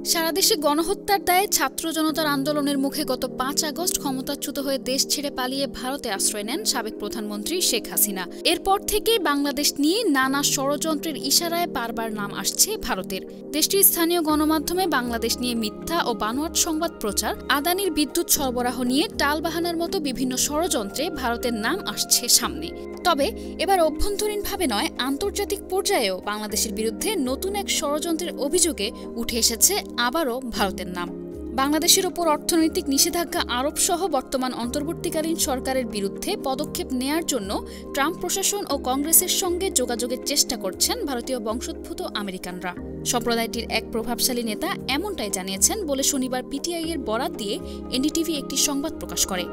সারা দেশে গণহত্যার দায়ে ছাত্র জনতার আন্দোলনের মুখে গত ৫ আগস্ট ক্ষমতাচ্যুত হয়ে দেশ ছেড়ে পালিয়ে ভারতে আশ্রয় নেন সাবেক প্রধানমন্ত্রী শেখ হাসিনা। এরপর থেকেই বাংলাদেশ নিয়ে নানা ষড়যন্ত্রের ইশারায় বারবার নাম আসছে ভারতের। দেশটির স্থানীয় গণমাধ্যমে বাংলাদেশ নিয়ে মিথ্যা ও বানোয়াট সংবাদ প্রচার, আদানির বিদ্যুৎ সরবরাহ নিয়ে টালবাহানার মতো বিভিন্ন ষড়যন্ত্রে ভারতের নাম আসছে সামনে। তবে এবার অভ্যন্তরীণভাবে নয়, আন্তর্জাতিক পর্যায়েও বাংলাদেশের বিরুদ্ধে নতুন এক ষড়যন্ত্রের অভিযোগে উঠে এসেছে আবারও ভারতের নাম। বাংলাদেশের ওপর অর্থনৈতিক নিষেধাজ্ঞা আরোপ সহ বর্তমান অন্তর্বর্তীকালীন সরকারের বিরুদ্ধে পদক্ষেপ নেয়ার জন্য ট্রাম্প প্রশাসন ও কংগ্রেসের সঙ্গে যোগাযোগের চেষ্টা করছেন ভারতীয় বংশোদ্ভূত আমেরিকানরা। সম্প্রদায়টির এক প্রভাবশালী নেতা এমনটাই জানিয়েছেন বলে শনিবার পিটিআই-এর বরাত দিয়ে এনডিটিভি একটি সংবাদ প্রকাশ করে।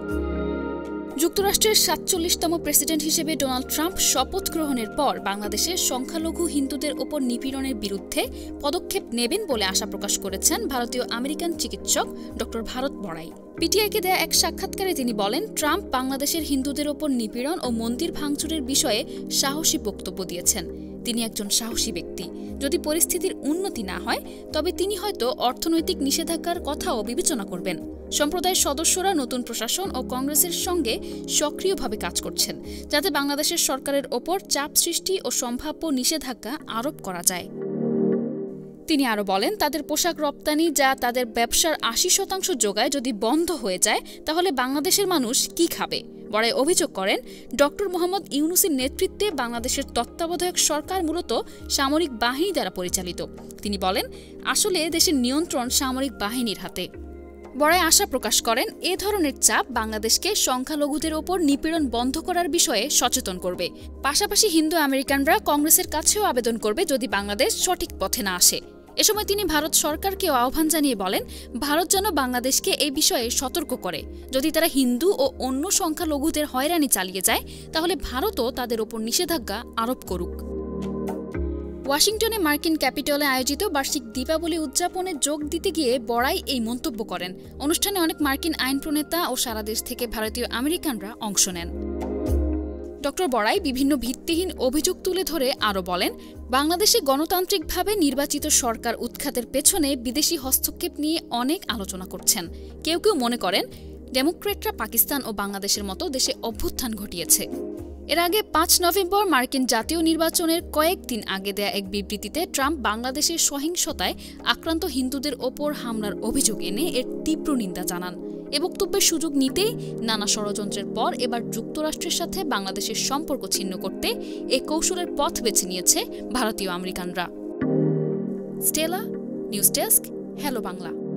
যুক্তরাষ্ট্রের ৪৭তম প্রেসিডেন্ট হিসেবে ডোনাল্ড ট্রাম্প শপথ গ্রহণের পর বাংলাদেশের সংখ্যালঘু হিন্দুদের ওপর নিপীড়নের বিরুদ্ধে পদক্ষেপ নেবেন বলে আশা প্রকাশ করেছেন ভারতীয় আমেরিকান চিকিৎসক ড ভারত বড়াই। পিটিআইকে দেয়া এক সাক্ষাৎকারে তিনি বলেন, ট্রাম্প বাংলাদেশের হিন্দুদের ওপর নিপীড়ন ও মন্দির ভাঙচুরের বিষয়ে সাহসী বক্তব্য দিয়েছেন। তিনি একজন সাহসী ব্যক্তি। যদি পরিস্থিতির উন্নতি না হয় তবে তিনি হয়তো অর্থনৈতিক নিষেধাজ্ঞার কথাও বিবেচনা করবেন। সম্প্রদায়ের সদস্যরা নতুন প্রশাসন ও কংগ্রেসের সঙ্গে সক্রিয়ভাবে কাজ করছেন, যাতে বাংলাদেশের সরকারের ওপর চাপ সৃষ্টি ও সম্ভাব্য নিষেধাজ্ঞা আরোপ করা যায়। তিনি আরও বলেন, তাদের পোশাক রপ্তানি যা তাদের ব্যবসার ৮০% যোগায় যদি বন্ধ হয়ে যায় তাহলে বাংলাদেশের মানুষ কি খাবে। বড়াই অভিযোগ করেন, ড মোহাম্মদ ইউনূসের নেতৃত্বে বাংলাদেশের তত্ত্বাবধায়ক সরকার মূলত সামরিক বাহিনী দ্বারা পরিচালিত। তিনি বলেন, আসলে দেশের নিয়ন্ত্রণ সামরিক বাহিনীর হাতে। বড়াই আশা প্রকাশ করেন, এ ধরনের চাপ বাংলাদেশকে সংখ্যালঘুদের ওপর নিপীড়ন বন্ধ করার বিষয়ে সচেতন করবে। পাশাপাশি হিন্দু আমেরিকানরা কংগ্রেসের কাছেও আবেদন করবে যদি বাংলাদেশ সঠিক পথে না আসে। এ সময় তিনি ভারত সরকারকেও আহ্বান জানিয়ে বলেন, ভারত যেন বাংলাদেশকে এই বিষয়ে সতর্ক করে। যদি তারা হিন্দু ও অন্য সংখ্যালঘুদের হয়রানি চালিয়ে যায় তাহলে ভারতও তাদের ওপর নিষেধাজ্ঞা আরোপ করুক। ওয়াশিংটনে মার্কিন ক্যাপিটলে আয়োজিত বার্ষিক দীপাবলি উদযাপনে যোগ দিতে গিয়ে বড়াই এই মন্তব্য করেন। অনুষ্ঠানে অনেক মার্কিন আইন প্রণেতা ও সারা দেশ থেকে ভারতীয় আমেরিকানরা অংশ নেন। ড বড়াই বিভিন্ন ভিত্তিহীন অভিযোগ তুলে ধরে আরও বলেন, বাংলাদেশে গণতান্ত্রিকভাবে নির্বাচিত সরকার উৎখাতের পেছনে বিদেশি হস্তক্ষেপ নিয়ে অনেক আলোচনা করছেন। কেউ কেউ মনে করেন ডেমোক্রেটরা পাকিস্তান ও বাংলাদেশের মতো দেশে অভ্যুত্থান ঘটিয়েছে। এর আগে ৫ নভেম্বর মার্কিন জাতীয় নির্বাচনের কয়েকদিন আগে দেয়া এক বিবৃতিতে ট্রাম্প বাংলাদেশের সহিংসতায় আক্রান্ত হিন্দুদের ওপর হামলার অভিযোগ এনে এর তীব্র নিন্দা জানান। এ বক্তব্যের সুযোগ নিতেই নানা ষড়যন্ত্রের পর এবার যুক্তরাষ্ট্রের সাথে বাংলাদেশের সম্পর্ক ছিন্ন করতে এ কৌশলের পথ বেছে নিয়েছে ভারতীয় আমেরিকানরা। Stella, news desk, hello Bangla.